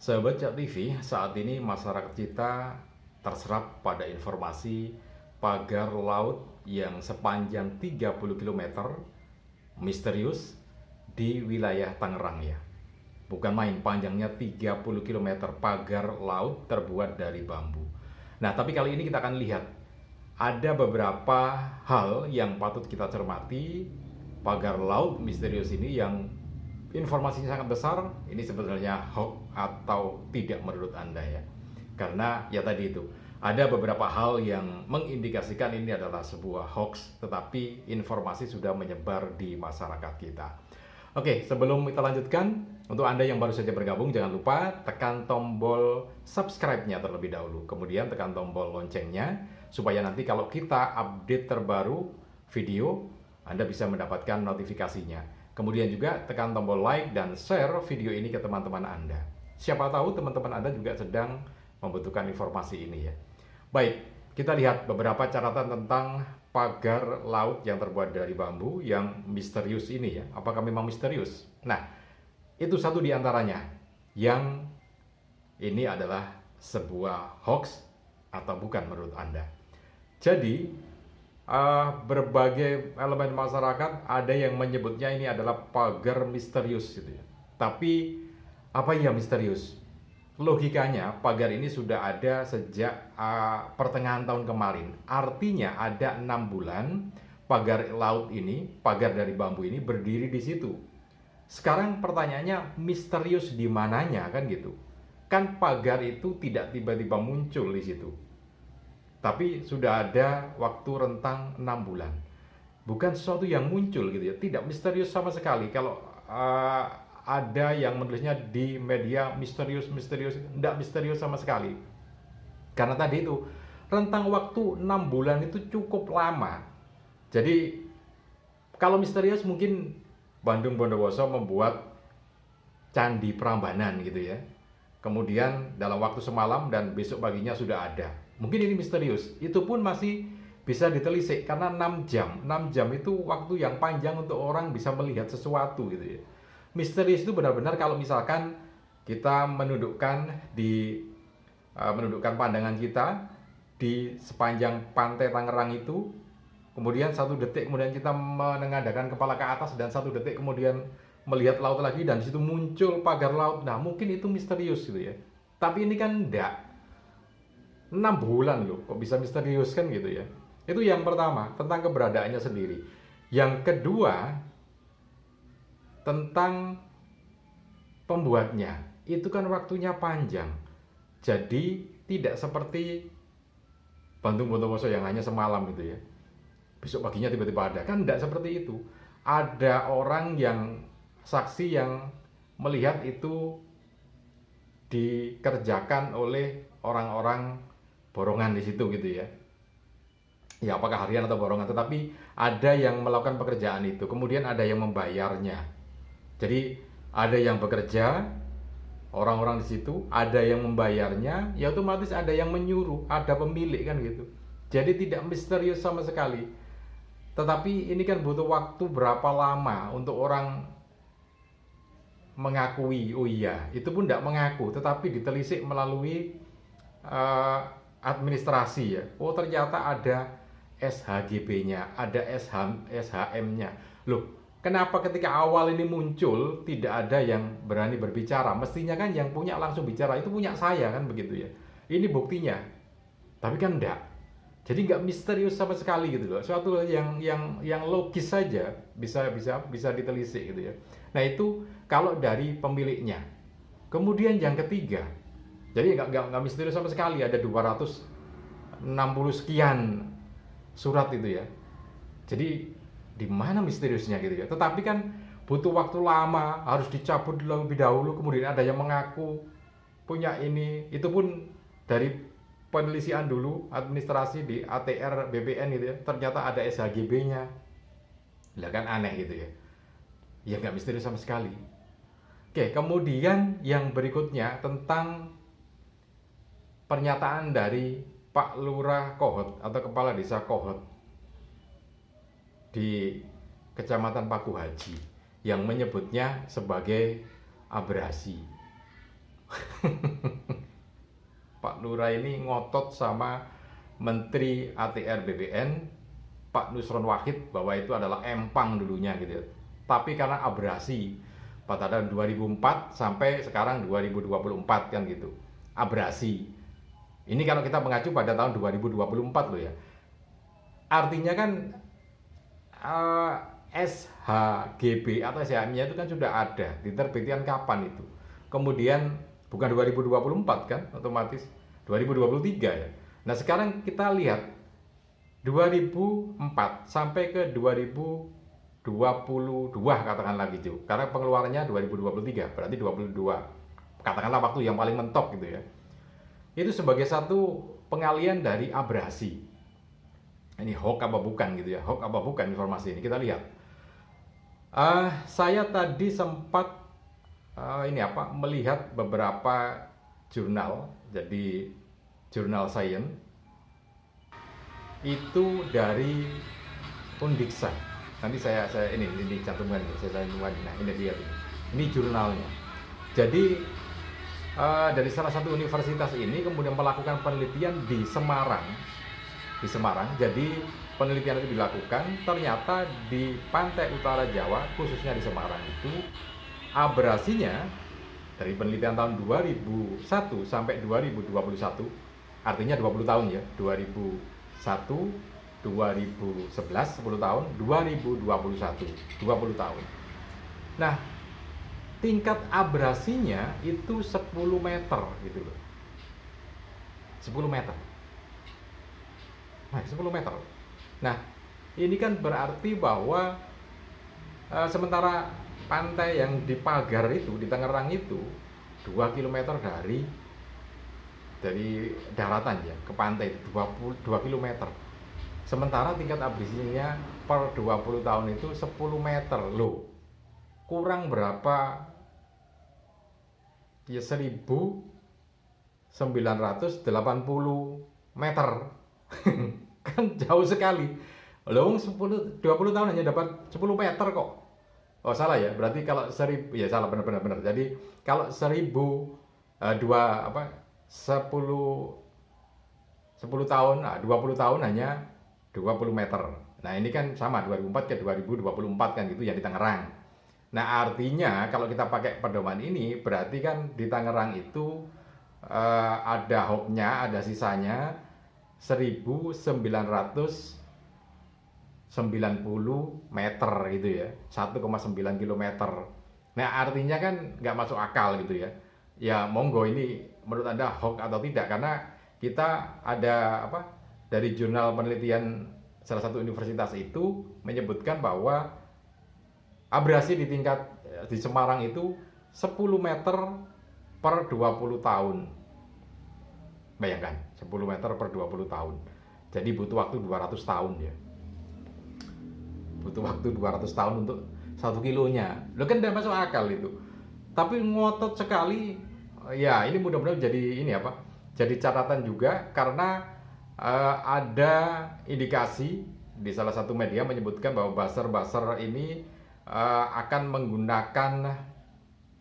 Sahabat Cak TV, saat ini masyarakat kita terserap pada informasi pagar laut yang sepanjang 30 km misterius di wilayah Tangerang ya. Bukan main, panjangnya 30 km pagar laut terbuat dari bambu. Nah, tapi kali ini kita akan lihat ada beberapa hal yang patut kita cermati pagar laut misterius ini yang informasinya sangat besar. Ini sebenarnya hoax atau tidak menurut Anda ya? Karena ya tadi itu, ada beberapa hal yang mengindikasikan ini adalah sebuah hoax, tetapi informasi sudah menyebar di masyarakat kita. Oke, sebelum kita lanjutkan, untuk Anda yang baru saja bergabung, jangan lupa tekan tombol subscribe-nya terlebih dahulu. Kemudian tekan tombol loncengnya, supaya nanti kalau kita update terbaru video, Anda bisa mendapatkan notifikasinya. Kemudian juga tekan tombol like dan share video ini ke teman-teman Anda. Siapa tahu teman-teman Anda juga sedang membutuhkan informasi ini ya. Baik, kita lihat beberapa catatan tentang pagar laut yang terbuat dari bambu yang misterius ini ya. Apakah memang misterius? Nah, itu satu di antaranya yang ini adalah sebuah hoax atau bukan menurut Anda. Jadi, berbagai elemen masyarakat ada yang menyebutnya ini adalah pagar misterius gitu ya. Tapi apa ya misterius? Logikanya pagar ini sudah ada sejak pertengahan tahun kemarin. Artinya ada 6 bulan pagar laut ini, pagar dari bambu ini berdiri di situ. Sekarang pertanyaannya misterius di mananya kan gitu. Kan pagar itu tidak tiba-tiba muncul di situ. Tapi sudah ada waktu rentang 6 bulan. Bukan sesuatu yang muncul gitu ya. Tidak misterius sama sekali. Kalau ada yang menulisnya di media misterius, tidak misterius sama sekali. Karena tadi itu rentang waktu 6 bulan itu cukup lama. Jadi kalau misterius mungkin Bandung Bondowoso membuat candi Prambanan gitu ya. Kemudian dalam waktu semalam dan besok paginya sudah ada. Mungkin ini misterius. Itu pun masih bisa ditelisik karena 6 jam. 6 jam itu waktu yang panjang untuk orang bisa melihat sesuatu gitu ya. Misterius itu benar-benar kalau misalkan kita menundukkan pandangan kita di sepanjang pantai Tangerang itu, kemudian 1 detik kemudian kita menengadahkan kepala ke atas dan 1 detik kemudian melihat laut lagi dan di situ muncul pagar laut. Nah, mungkin itu misterius gitu ya. Tapi ini kan enggak. 6 bulan loh, kok bisa misterius kan gitu ya. Itu yang pertama, tentang keberadaannya sendiri. Yang kedua, tentang pembuatnya, itu kan waktunya panjang. Jadi tidak seperti Bandung Bondowoso yang hanya semalam gitu ya. Besok paginya tiba-tiba ada, kan tidak seperti itu. Ada orang yang saksi yang melihat itu dikerjakan oleh orang-orang borongan di situ gitu ya. Ya apakah harian atau borongan, tetapi ada yang melakukan pekerjaan itu, kemudian ada yang membayarnya. Jadi ada yang bekerja, orang-orang di situ, ada yang membayarnya, ya otomatis ada yang menyuruh, ada pemilik kan gitu. Jadi tidak misterius sama sekali. Tetapi ini kan butuh waktu berapa lama untuk orang mengakui, oh iya, itu pun tidak mengaku, tetapi ditelisik melalui administrasi ya. Oh ternyata ada SHGB-nya, ada SHM-nya. Loh, kenapa ketika awal ini muncul tidak ada yang berani berbicara? Mestinya kan yang punya langsung bicara, itu punya saya kan begitu ya. Ini buktinya. Tapi kan enggak. Jadi nggak misterius sama sekali gitu loh. Suatu yang logis saja bisa ditelisik gitu ya. Nah itu kalau dari pemiliknya. Kemudian yang ketiga, jadi nggak misterius sama sekali. Ada 260 sekian surat itu ya. Jadi di mana misteriusnya gitu ya. Tetapi kan butuh waktu lama, harus dicabut lebih dahulu, kemudian ada yang mengaku punya ini. Itu pun dari penelitian dulu administrasi di ATR BPN gitu ya. Ternyata ada SHGB-nya. Lah kan aneh gitu ya. Ya nggak misterius sama sekali. Oke, kemudian yang berikutnya tentang pernyataan dari Pak Lurah Kohot atau Kepala Desa Kohot di Kecamatan Paku Haji yang menyebutnya sebagai abrasi. Pak Lurah ini ngotot sama Menteri ATR BPN Pak Nusron Wahid bahwa itu adalah empang dulunya gitu ya. Tapi karena abrasi pada tahun 2004 sampai sekarang 2024 kan gitu. Abrasi. Ini kalau kita mengacu pada tahun 2024 loh ya. Artinya kan SHGB atau SHM-nya itu kan sudah ada, diterbitkan kapan itu. Kemudian bukan 2024 kan, otomatis 2023 ya. Nah sekarang kita lihat 2004 sampai ke 2022 katakanlah gitu. Karena pengeluarannya 2023, berarti 22. Katakanlah waktu yang paling mentok gitu ya. Itu sebagai satu pengalian dari abrasi. Ini hoax apa bukan gitu ya, hoax apa bukan informasi ini, kita lihat. Saya tadi sempat melihat beberapa jurnal, jadi jurnal Science itu dari Undiksa. Nanti saya ini cantumkan, saya cantumkan. Nah ini dia, ini jurnalnya. Jadi dari salah satu universitas ini kemudian melakukan penelitian di Semarang. Jadi penelitian itu dilakukan, ternyata di pantai utara Jawa, khususnya di Semarang itu, abrasinya dari penelitian tahun 2001 sampai 2021, artinya 20 tahun ya, 2001, 2011, 10 tahun, 2021, 20 tahun. Nah, tingkat abrasinya itu 10 meter gitu loh. 10 meter. Nah, 10 meter. Nah, ini kan berarti bahwa sementara pantai yang di Pagar itu, di Tangerang itu 2 km dari daratan ya ke pantai, 22 km. Sementara tingkat abrasinya per 20 tahun itu 10 meter loh. Kurang berapa? Ya 1980 meter. Kan jauh sekali. Loh 20 tahun hanya dapat 10 meter kok. Oh salah ya, berarti kalau 1000 ya salah, benar. Jadi kalau 1000 10 tahun, 20 tahun hanya 20 meter. Nah, ini kan sama 2004 ke 2024 kan gitu ya di Tangerang. Nah, artinya kalau kita pakai pedoman ini berarti kan di Tangerang itu ada hoknya, ada sisanya 1990 meter gitu ya, 1,9 km. Nah artinya kan nggak masuk akal gitu ya. Ya monggo, ini menurut Anda hoax atau tidak, karena kita ada dari jurnal penelitian salah satu universitas itu menyebutkan bahwa abrasi di tingkat di Semarang itu 10 meter per 20 tahun. Bayangkan, 10 meter per 20 tahun. Jadi butuh waktu 200 tahun ya. Butuh waktu 200 tahun untuk 1 kilonya. Loh kan tidak masuk akal itu. Tapi ngotot sekali. Ya, ini mudah-mudahan jadi jadi catatan juga, karena ada indikasi di salah satu media menyebutkan bahwa buzzer ini akan menggunakan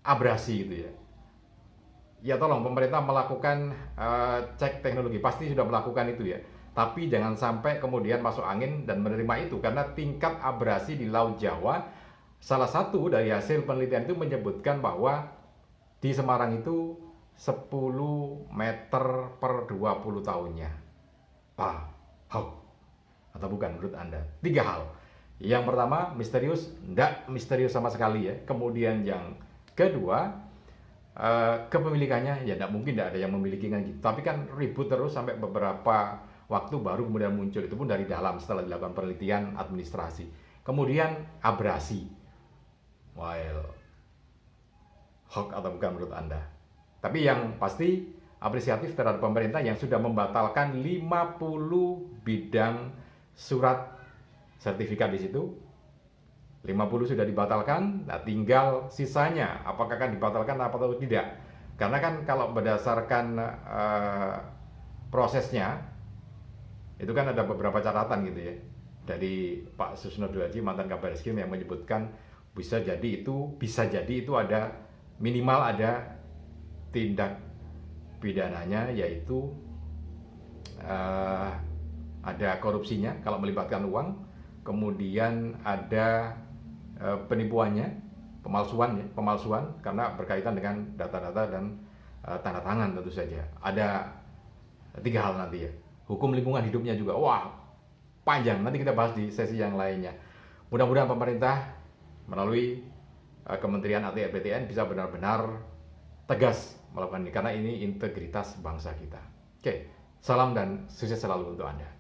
abrasi gitu ya. Ya tolong pemerintah melakukan cek teknologi, pasti sudah melakukan itu ya. Tapi jangan sampai kemudian masuk angin dan menerima itu, karena tingkat abrasi di Laut Jawa, salah satu dari hasil penelitian itu menyebutkan bahwa di Semarang itu 10 meter per 20 tahunnya. Hoax atau bukan menurut Anda? 3 hal. Yang pertama, misterius, enggak misterius sama sekali ya. Kemudian yang kedua, kepemilikannya ya tidak mungkin, tidak ada yang memiliki kan gitu. Tapi kan ribut terus sampai beberapa waktu baru kemudian muncul, itu pun dari dalam setelah dilakukan penelitian administrasi. Kemudian abrasi. Hoax atau bukan menurut Anda? Tapi yang pasti apresiatif terhadap pemerintah yang sudah membatalkan 50 bidang surat sertifikat di situ. 50 sudah dibatalkan, nah tinggal sisanya apakah akan dibatalkan atau tidak. Karena kan kalau berdasarkan prosesnya itu kan ada beberapa catatan gitu ya. Dari Pak Susno Duhaji, mantan Kabar Eskrim, yang menyebutkan bisa jadi itu ada minimal ada tindak pidananya, yaitu ada korupsinya kalau melibatkan uang, kemudian ada penipuannya, pemalsuan karena berkaitan dengan data-data dan tanda tangan tentu saja. Ada 3 hal nanti ya. Hukum lingkungan hidupnya juga, wah panjang, nanti kita bahas di sesi yang lainnya. Mudah-mudahan pemerintah melalui Kementerian ATR BPN bisa benar-benar tegas melakukan ini, karena ini integritas bangsa kita. Oke, salam dan sukses selalu untuk Anda.